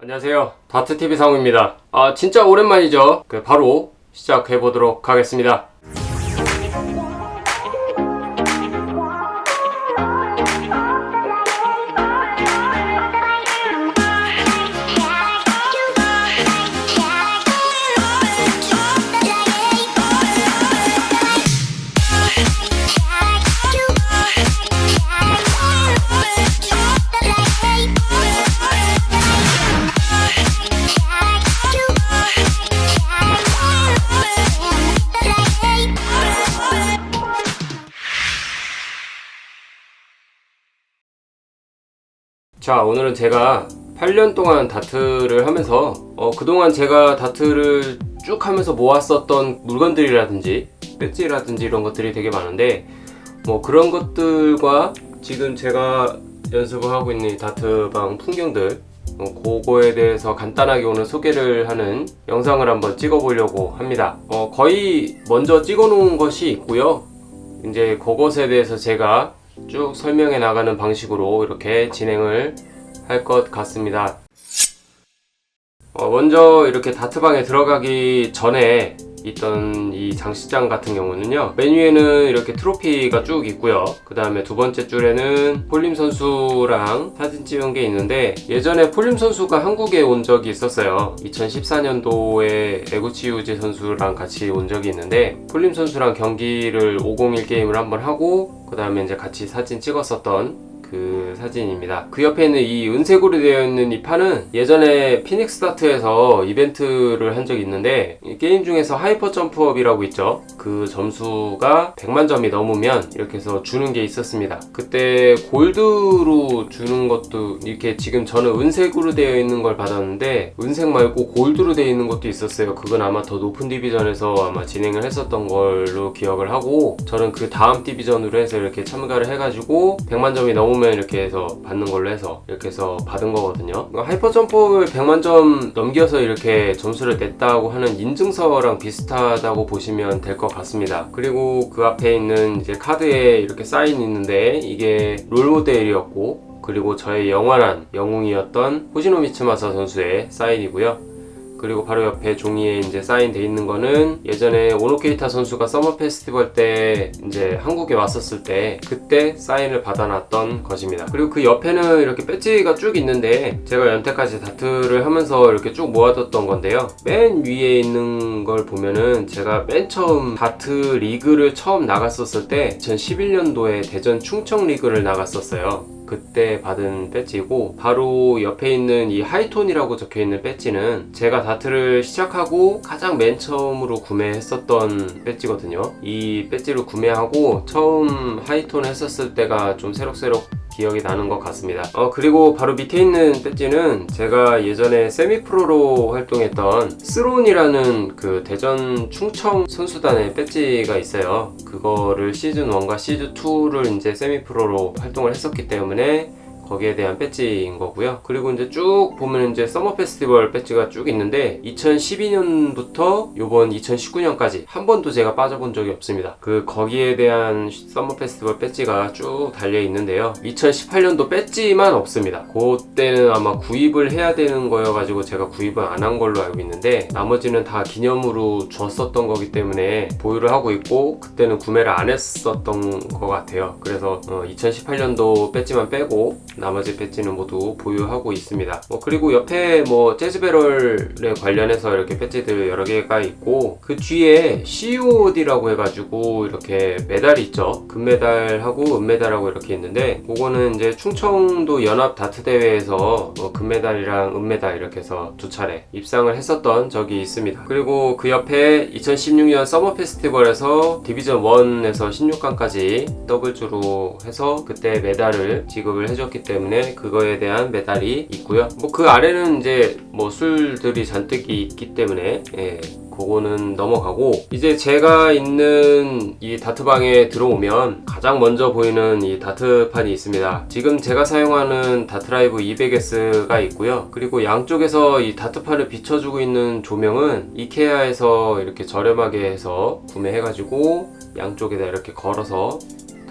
안녕하세요, 다트TV 상우입니다. 진짜 오랜만이죠. 바로 시작해보도록 하겠습니다. 자, 오늘은 제가 8년 동안 다트를 하면서 그동안 제가 다트를 쭉 하면서 모았었던 물건들이라든지 배지라든지 이런 것들이 되게 많은데, 그런 것들과 지금 제가 연습을 하고 있는 이 다트방 풍경들, 그거에 대해서 간단하게 오늘 소개를 하는 영상을 한번 찍어 보려고 합니다. 거의 먼저 찍어 놓은 것이 있고요. 이제 그것에 대해서 제가 쭉 설명해 나가는 방식으로 이렇게 진행을 할 것 같습니다. 먼저 이렇게 다트방에 들어가기 전에 있던 이 장식장 같은 경우는요, 맨 위에는 이렇게 트로피가 쭉 있고요. 그 다음에 두 번째 줄에는 폴림 선수랑 사진 찍은 게 있는데, 예전에 폴림 선수가 한국에 온 적이 있었어요. 2014년도에 에구치 유지 선수랑 같이 온 적이 있는데, 폴림 선수랑 경기를 501 게임을 한번 하고 그 다음에 이제 같이 사진 찍었었던 그 사진입니다. 그 옆에 있는 이 은색으로 되어 있는 이 판은 예전에 피닉스 다트에서 이벤트를 한 적이 있는데, 이 게임 중에서 하이퍼 점프업이라고 있죠. 그 점수가 100만 점이 넘으면 이렇게 해서 주는 게 있었습니다. 그때 골드로 주는 것도, 이렇게 지금 저는 은색으로 되어 있는 걸 받았는데 은색 말고 골드로 되어 있는 것도 있었어요. 그건 아마 더 높은 디비전에서 아마 진행을 했었던 걸로 기억을 하고, 저는 그 다음 디비전으로 해서 이렇게 참가를 해가지고 100만 점이 넘으면 이렇게 해서 받는 걸로 해서 이렇게 해서 받은 거거든요. 하이퍼 점프를 100만 점 넘겨서 이렇게 점수를 냈다고 하는 인증서랑 비슷하다고 보시면 될 것 같습니다. 그리고 그 앞에 있는 이제 카드에 이렇게 사인이 있는데, 이게 롤모델이었고, 그리고 저의 영원한 영웅이었던 호시노 미츠마사 선수의 사인이고요. 그리고 바로 옆에 종이에 이제 사인돼 있는 거는 예전에 오노케이타 선수가 서머 페스티벌 때 이제 한국에 왔었을 때 그때 사인을 받아놨던 것입니다. 그리고 그 옆에는 이렇게 배지가 쭉 있는데, 제가 연태까지 다트를 하면서 이렇게 쭉 모아뒀던 건데요. 맨 위에 있는 걸 보면은 제가 맨 처음 다트 리그를 처음 나갔었을 때 2011년도에 대전 충청 리그를 나갔었어요. 그때 받은 배지고, 바로 옆에 있는 이 하이톤이라고 적혀있는 배지는 제가 다트를 시작하고 가장 맨 처음으로 구매했었던 배지거든요. 이 배지를 구매하고 처음 하이톤 했었을 때가 좀 새록새록 기억이 나는 것 같습니다. 그리고 바로 밑에 있는 배지는 제가 예전에 세미프로로 활동했던 스론이라는 그 대전 충청 선수단의 배지가 있어요. 그거를 시즌 1과 시즌 2를 이제 세미프로로 활동을 했었기 때문에 거기에 대한 배지인 거고요. 그리고 이제 쭉 보면 이제 서머 페스티벌 배지가 쭉 있는데, 2012년부터 요번 2019년까지 한 번도 제가 빠져본 적이 없습니다. 거기에 대한 서머 페스티벌 배지가 쭉 달려 있는데요. 2018년도 배지만 없습니다. 그때는 아마 구입을 해야 되는 거여가지고 제가 구입을 안 한 걸로 알고 있는데, 나머지는 다 기념으로 줬었던 거기 때문에 보유를 하고 있고, 그때는 구매를 안 했었던 것 같아요. 그래서 2018년도 배지만 빼고 나머지 배지는 모두 보유하고 있습니다. 그리고 옆에 재즈배럴에 관련해서 이렇게 배지들 여러 개가 있고, 그 뒤에 COD라고 해가지고 이렇게 메달이 있죠. 금메달하고 은메달하고 이렇게 있는데, 그거는 이제 충청도 연합 다트 대회에서 금메달이랑 은메달 이렇게 해서 두 차례 입상을 했었던 적이 있습니다. 그리고 그 옆에 2016년 서머 페스티벌에서 디비전 1에서 16강까지 더블주로 해서 그때 메달을 지급을 해줬기 때문에 그거에 대한 메달이 있고요. 그 아래는 이제 술들이 잔뜩 있기 때문에 그거는 넘어가고, 이제 제가 있는 이 다트방에 들어오면 가장 먼저 보이는 이 다트판이 있습니다. 지금 제가 사용하는 다트라이브 200S가 있고요. 그리고 양쪽에서 이 다트판을 비춰주고 있는 조명은 이케아에서 이렇게 저렴하게 해서 구매해가지고 양쪽에다 이렇게 걸어서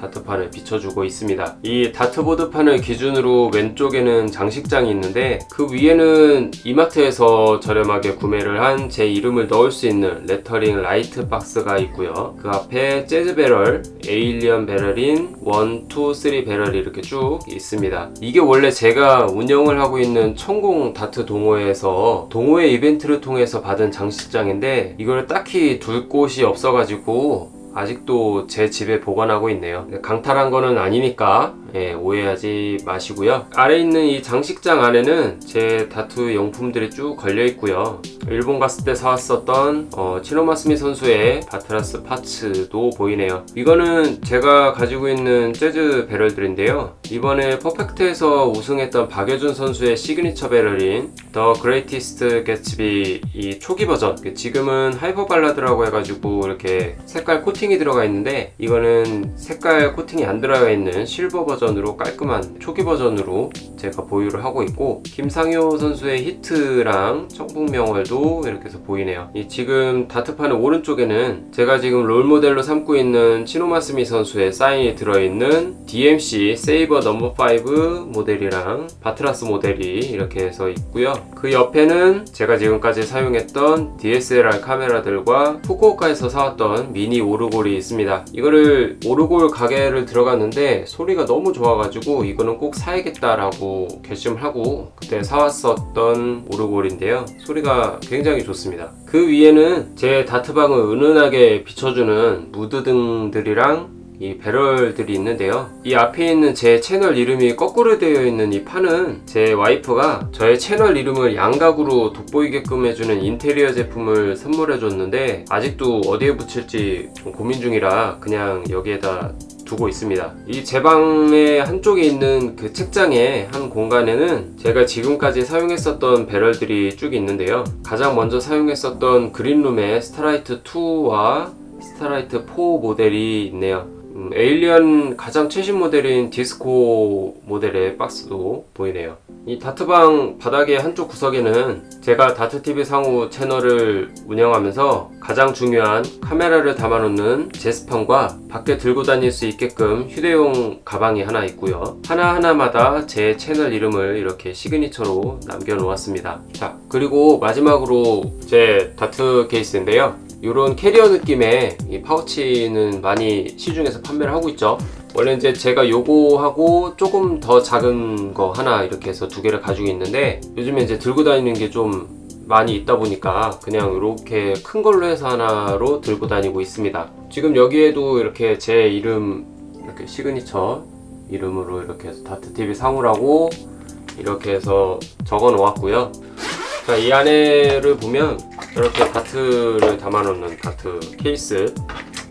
다트판을 비춰주고 있습니다. 이 다트보드판을 기준으로 왼쪽에는 장식장이 있는데 그 위에는 이마트에서 저렴하게 구매를 한 제 이름을 넣을 수 있는 레터링 라이트 박스가 있고요. 그 앞에 재즈 배럴, 에일리언 배럴인 1, 2, 3 배럴이 이렇게 쭉 있습니다. 이게 원래 제가 운영을 하고 있는 천공 다트 동호회에서 동호회 이벤트를 통해서 받은 장식장인데 이걸 딱히 둘 곳이 없어가지고 아직도 제 집에 보관하고 있네요. 강탈한 거는 아니니까 오해하지 마시고요. 아래 있는 이 장식장 안에는 제 다트 용품들이 쭉 걸려 있고요. 일본 갔을 때 사왔었던 치노마스미 선수의 바트라스 파츠도 보이네요. 이거는 제가 가지고 있는 재즈 배럴들인데요. 이번에 퍼펙트에서 우승했던 박여준 선수의 시그니처 배럴인 더 그레이티스트 개츠비 이 초기 버전, 지금은 하이퍼 발라드라고 해가지고 이렇게 색깔 코팅이 들어가 있는데 이거는 색깔 코팅이 안 들어가 있는 실버 버전으로 깔끔한 초기 버전으로 제가 보유를 하고 있고, 김상효 선수의 히트랑 청풍명월도 이렇게 해서 보이네요. 이 지금 다트판의 오른쪽에는 제가 지금 롤모델로 삼고 있는 치노마스미 선수의 사인이 들어있는 DMC 세이버 넘버 5 모델이랑 바트라스 모델이 이렇게 해서 있고요. 그 옆에는 제가 지금까지 사용했던 DSLR 카메라들과 후쿠오카에서 사왔던 미니 오르골이 있습니다. 이거를 오르골 가게를 들어갔는데 소리가 너무 좋아가지고 이거는 꼭 사야겠다라고 결심을 하고 그때 사왔었던 오르골인데요. 소리가 굉장히 좋습니다. 그 위에는 제 다트방을 은은하게 비춰주는 무드등들이랑 이 배럴들이 있는데요. 이 앞에 있는 제 채널 이름이 거꾸로 되어 있는 이 판은 제 와이프가 저의 채널 이름을 양각으로 돋보이게끔 해주는 인테리어 제품을 선물해 줬는데 아직도 어디에 붙일지 고민 중이라 그냥 여기에다 두고 있습니다. 이 제 방의 한쪽에 있는 그 책장의 한 공간에는 제가 지금까지 사용했었던 배럴들이 쭉 있는데요. 가장 먼저 사용했었던 그린룸의 스타라이트 2와 스타라이트 4 모델이 있네요. 에일리언 가장 최신 모델인 디스코 모델의 박스도 보이네요. 이 다트방 바닥의 한쪽 구석에는 제가 다트TV 상우 채널을 운영하면서 가장 중요한 카메라를 담아놓는 제스판과 밖에 들고 다닐 수 있게끔 휴대용 가방이 하나 있고요. 하나하나마다 제 채널 이름을 이렇게 시그니처로 남겨놓았습니다. 자, 그리고 마지막으로 제 다트 케이스인데요. 이런 캐리어 느낌의 이 파우치는 많이 시중에서 판매를 하고 있죠. 원래 이제 제가 요거하고 조금 더 작은 거 하나 이렇게 해서 두 개를 가지고 있는데 요즘에 이제 들고 다니는 게 좀 많이 있다 보니까 그냥 이렇게 큰 걸로 해서 하나로 들고 다니고 있습니다. 지금 여기에도 이렇게 제 이름 이렇게 시그니처 이름으로 이렇게 해서 다트TV 상우라고 이렇게 해서 적어 놓았고요. 자, 이 안에를 보면 이렇게 다트를 담아놓는 다트 케이스,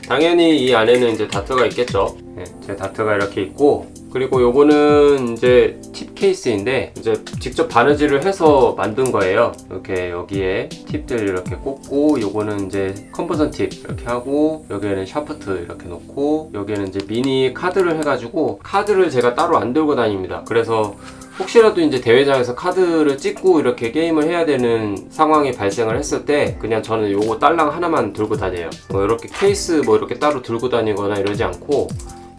당연히 이 안에는 이제 다트가 있겠죠. 네, 제 다트가 이렇게 있고, 그리고 요거는 이제 팁 케이스인데 이제 직접 바느질을 해서 만든 거예요. 이렇게 여기에 팁들 이렇게 꽂고, 요거는 이제 컨버전 팁 이렇게 하고, 여기에는 샤프트 이렇게 놓고, 여기에는 이제 미니 카드를 해가지고, 카드를 제가 따로 안 들고 다닙니다. 그래서 혹시라도 이제 대회장에서 카드를 찍고 이렇게 게임을 해야 되는 상황이 발생을 했을 때 그냥 저는 요거 딸랑 하나만 들고 다녀요. 이렇게 케이스 뭐 이렇게 따로 들고 다니거나 이러지 않고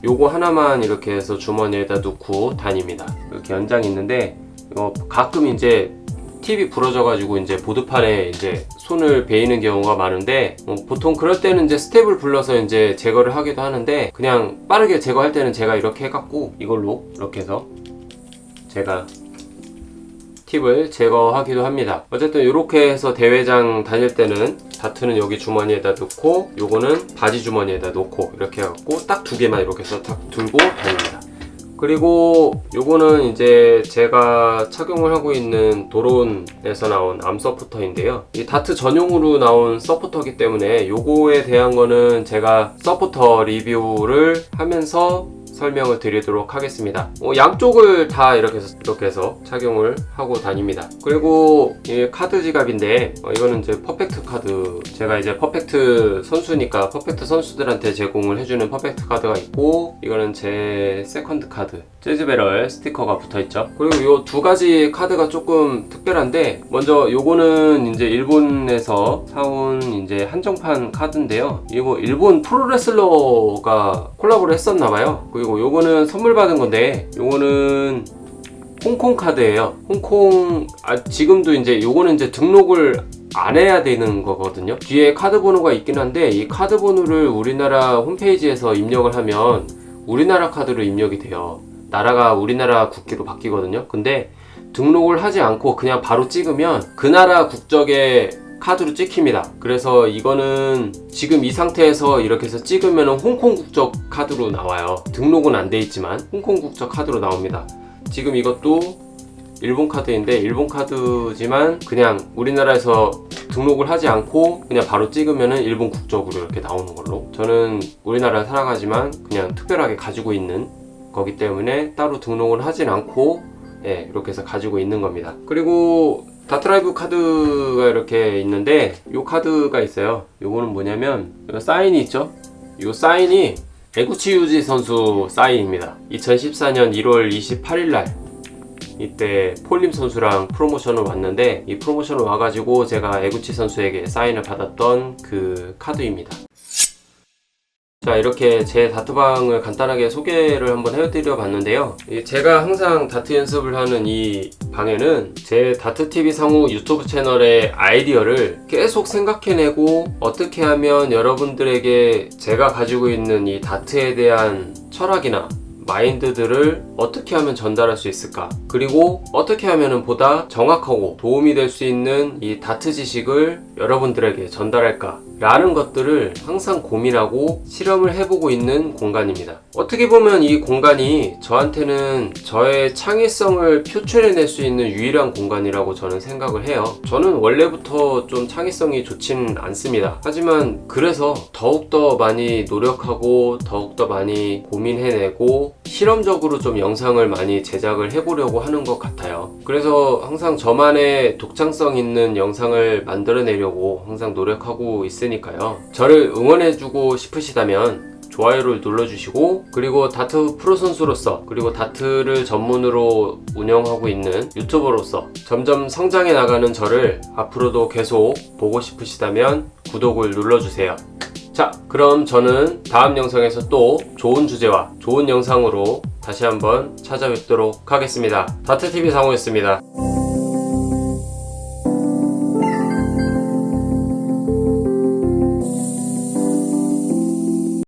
요거 하나만 이렇게 해서 주머니에다 넣고 다닙니다. 이렇게 연장이 있는데 가끔 이제 팁이 부러져 가지고 이제 보드판에 이제 손을 베이는 경우가 많은데 보통 그럴 때는 이제 스텝을 불러서 이제 제거를 하기도 하는데 그냥 빠르게 제거할 때는 제가 이렇게 해갖고 이걸로 이렇게 해서 제가 팁을 제거하기도 합니다. 어쨌든 이렇게 해서 대회장 다닐 때는 다트는 여기 주머니에다 넣고 요거는 바지 주머니에다 놓고 이렇게 해갖고 딱 두 개만 이렇게 해서 딱 들고 다닙니다. 그리고 요거는 이제 제가 착용을 하고 있는 도론에서 나온 암 서포터인데요. 이 다트 전용으로 나온 서포터이기 때문에 요거에 대한 거는 제가 서포터 리뷰를 하면서 설명을 드리도록 하겠습니다. 양쪽을 다 이렇게 해서 착용을 하고 다닙니다. 그리고 이 카드 지갑인데 이거는 이제 퍼펙트 카드, 제가 이제 퍼펙트 선수니까 퍼펙트 선수들한테 제공을 해주는 퍼펙트 카드가 있고, 이거는 제 세컨드 카드 재즈배럴 스티커가 붙어있죠. 그리고 요 두 가지 카드가 조금 특별한데, 먼저 요거는 이제 일본에서 사온 이제 한정판 카드인데요. 이거 일본 프로레슬러가 콜라보를 했었나봐요. 그리고 요거는 선물 받은 건데, 요거는 홍콩 카드예요. 홍콩, 지금도 이제 요거는 이제 등록을 안 해야 되는 거거든요. 뒤에 카드 번호가 있긴 한데, 이 카드 번호를 우리나라 홈페이지에서 입력을 하면 우리나라 카드로 입력이 돼요. 나라가 우리나라 국기로 바뀌거든요. 근데 등록을 하지 않고 그냥 바로 찍으면 그 나라 국적의 카드로 찍힙니다. 그래서 이거는 지금 이 상태에서 이렇게 해서 찍으면 홍콩 국적 카드로 나와요. 등록은 안 돼 있지만 홍콩 국적 카드로 나옵니다. 지금 이것도 일본 카드인데, 일본 카드지만 그냥 우리나라에서 등록을 하지 않고 그냥 바로 찍으면 일본 국적으로 이렇게 나오는 걸로. 저는 우리나라에 살아가지만 그냥 특별하게 가지고 있는 거기 때문에 따로 등록을 하진 않고, 예, 이렇게 해서 가지고 있는 겁니다. 그리고 다트라이브 카드가 이렇게 있는데, 이 카드가 있어요. 요거는 뭐냐면, 이거 사인이 있죠? 이 사인이 에구치 유지 선수 사인입니다. 2014년 1월 28일날 이때 폴림 선수랑 프로모션을 왔는데, 이 프로모션을 와가지고 제가 에구치 선수에게 사인을 받았던 그 카드입니다. 자, 이렇게 제 다트방을 간단하게 소개를 한번 해드려 봤는데요. 제가 항상 다트 연습을 하는 이 방에는 제 다트TV 상우 유튜브 채널의 아이디어를 계속 생각해내고, 어떻게 하면 여러분들에게 제가 가지고 있는 이 다트에 대한 철학이나 마인드들을 어떻게 하면 전달할 수 있을까, 그리고 어떻게 하면 보다 정확하고 도움이 될 수 있는 이 다트 지식을 여러분들에게 전달할까 라는 것들을 항상 고민하고 실험을 해보고 있는 공간입니다. 어떻게 보면 이 공간이 저한테는 저의 창의성을 표출해낼 수 있는 유일한 공간이라고 저는 생각을 해요. 저는 원래부터 좀 창의성이 좋지는 않습니다. 하지만 그래서 더욱더 많이 노력하고 더욱더 많이 고민해내고 실험적으로 좀 영상을 많이 제작을 해보려고 하는 것 같아요. 그래서 항상 저만의 독창성 있는 영상을 만들어내려고 항상 노력하고 있으니까요. 저를 응원해주고 싶으시다면 좋아요를 눌러주시고, 그리고 다트 프로 선수로서, 그리고 다트를 전문으로 운영하고 있는 유튜버로서 점점 성장해 나가는 저를 앞으로도 계속 보고 싶으시다면 구독을 눌러주세요. 자, 그럼 저는 다음 영상에서 또 좋은 주제와 좋은 영상으로 다시 한번 찾아뵙도록 하겠습니다. 다트TV 상호였습니다.